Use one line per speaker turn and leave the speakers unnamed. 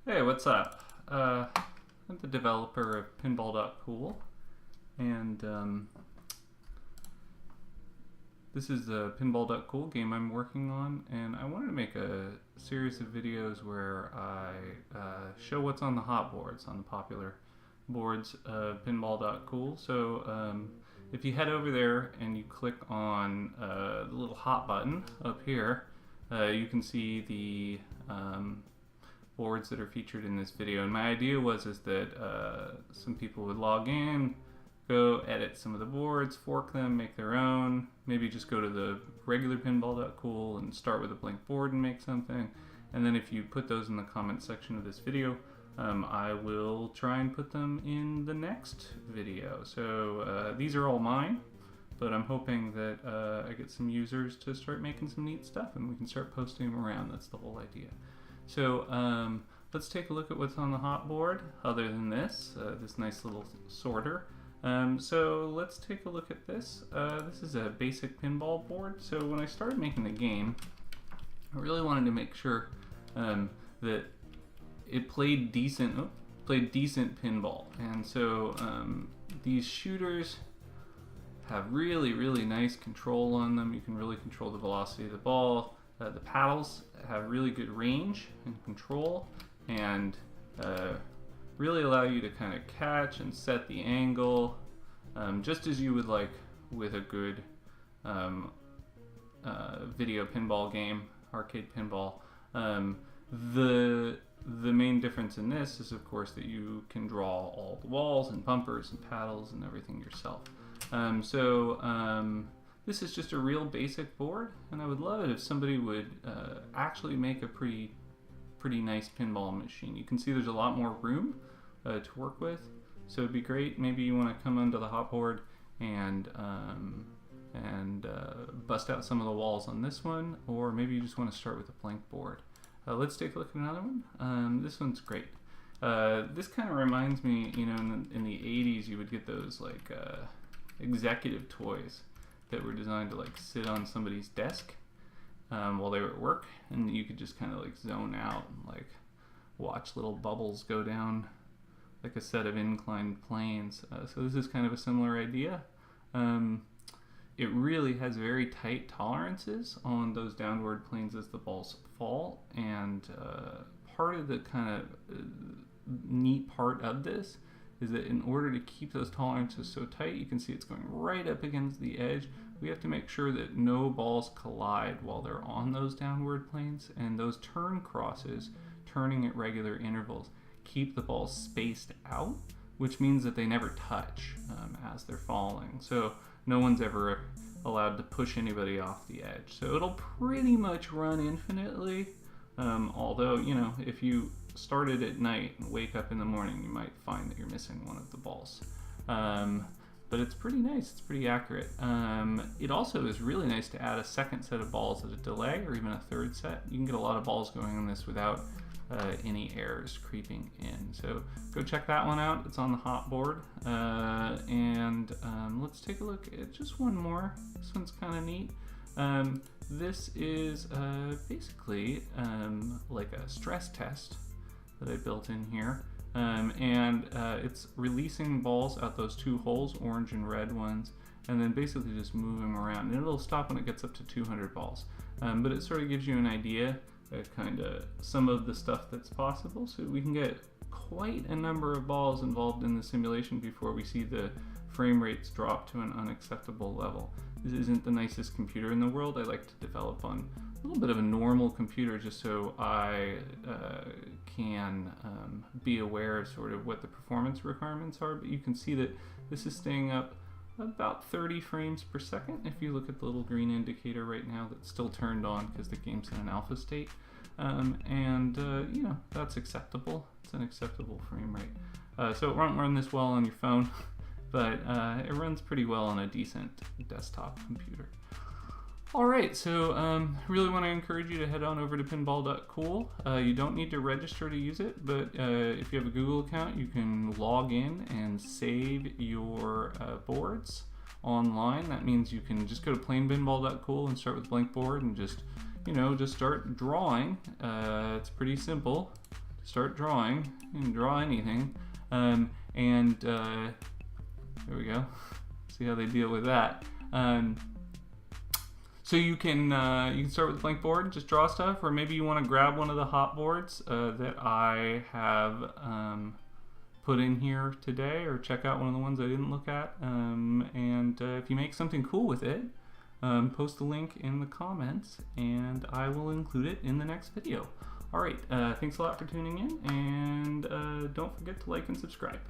Hey, what's up? I'm the developer of pinball.cool, and this is the pinball.cool game I'm working on, and I wanted to make a series of videos where I show what's on the hot boards, on the popular boards of pinball.cool. So if you head over there and you click on the little hot button up here, you can see the boards that are featured in this video. And my idea was that some people would log in, go edit some of the boards, fork them, make their own, maybe just go to the regular pinball.cool and start with a blank board and make something. And then if you put those in the comment section of this video, I will try and put them in the next video. So these are all mine, but I'm hoping that I get some users to start making some neat stuff and we can start posting them around. That's the whole idea. So let's take a look at what's on the hot board other than this nice little sorter. So let's take a look at this. This is a basic pinball board. So when I started making the game, I really wanted to make sure that it played decent pinball. And so these shooters have really nice control on them. You can really control the velocity of the ball. The paddles have really good range and control, and really allow you to kind of catch and set the angle, just as you would like with a good video pinball game, arcade pinball. The main difference in this is, of course, that you can draw all the walls and bumpers and paddles and everything yourself. This is just a real basic board, and I would love it if somebody would actually make a pretty nice pinball machine. You can see there's a lot more room to work with, so it'd be great. Maybe you want to come onto the hot board and bust out some of the walls on this one, or maybe you just want to start with a blank board. Let's take a look at another one. This one's great. This kind of reminds me, you know, in the 80s you would get those like executive toys that were designed to like sit on somebody's desk while they were at work, and you could just kind of like zone out and like watch little bubbles go down like a set of inclined planes. So this is kind of a similar idea. It really has very tight tolerances on those downward planes as the balls fall, and part of the kind of neat part of this is that in order to keep those tolerances so tight, you can see it's going right up against the edge. We have to make sure that no balls collide while they're on those downward planes, and those turn crosses, turning at regular intervals, keep the balls spaced out, which means that they never touch as they're falling. So no one's ever allowed to push anybody off the edge. So it'll pretty much run infinitely, although, you know, if you started at night and wake up in the morning, you might find that you're missing one of the balls. But it's pretty nice, it's pretty accurate. It also is really nice to add a second set of balls at a delay, or even a third set. You can get a lot of balls going on this without any errors creeping in. So go check that one out, it's on the hot board. Let's take a look at just one more. This one's kind of neat. This is basically like a stress test that I built in here, it's releasing balls out those two holes, orange and red ones, and then basically just move them around, and it'll stop when it gets up to 200 balls, but it sort of gives you an idea of kind of some of the stuff that's possible. So we can get quite a number of balls involved in the simulation before we see the frame rates drop to an unacceptable level. This isn't the nicest computer in the world. I like to develop on a little bit of a normal computer just so I can be aware of sort of what the performance requirements are. But you can see that this is staying up about 30 frames per second. If you look at the little green indicator right now, that's still turned on because the game's in an alpha state. You know, that's acceptable. It's an acceptable frame rate. So it won't run this well on your phone, but it runs pretty well on a decent desktop computer. Alright, so really want to encourage you to head on over to pinball.cool. You don't need to register to use it, but if you have a Google account, you can log in and save your boards online. That means you can just go to plainpinball.cool and start with a blank board and just start drawing. It's pretty simple. start drawing. You can draw anything. There we go. See how they deal with that. So you can start with a blank board, just draw stuff, or maybe you want to grab one of the hot boards that I have put in here today, or check out one of the ones I didn't look at. If you make something cool with it, post the link in the comments, and I will include it in the next video. All right, thanks a lot for tuning in, and don't forget to like and subscribe.